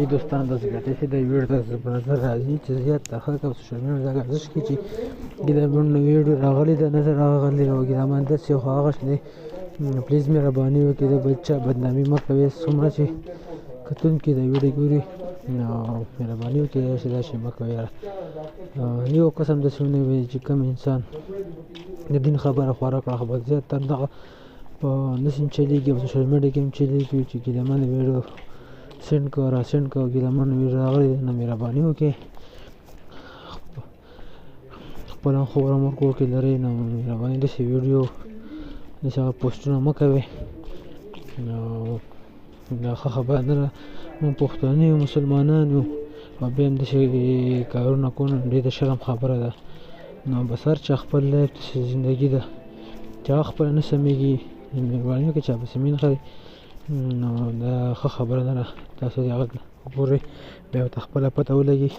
ای دوستان تاسو ګټه چې د ویډیو تاسو په نظر راځي چې زیات د خلک او سوشل میډیا د ارزښت کې چې ګیله باندې ویډیو راغلي د نظر راغلي او ګیله باندې څه خو هغه شته پلیز مهرباني وکړئ د بچا بدنامي مه کوئ څومره چې کتونکي د ویډیو ګوري نو مهرباني وکړئ چې دا شی مه کوئ یو قسم داسې ونه وي چې کوم انسان د دین خبره خوره کړه خو زیات تر دغه په داسې چلیږي په سوشل میډیا کې هم چلیږي چې ګیله باندې ویډیو سینډ کو را سینډ کو ګیله باندې ویډیو راغلي نو مهرباني وکړئ خپل خبره مو کور کې لرئ نو مهرباني داسې ویډیو داسې پوسټونه مه کوئ نو دا ښه خبره نه ده موږ پښتانه یو مسلمانان یو او بیا هم داسې کارونه کول ډېر د شرم خبره ده نو بس هر چا خپل لایف داسې زندګي ده چې هغه خپله نه سمېږي مهرباني وکړئ چې پسې مین ښه دی نو دا ښه خبره نه ده تاسو د هغه وګورئ بیا ورته خپله پته ولګي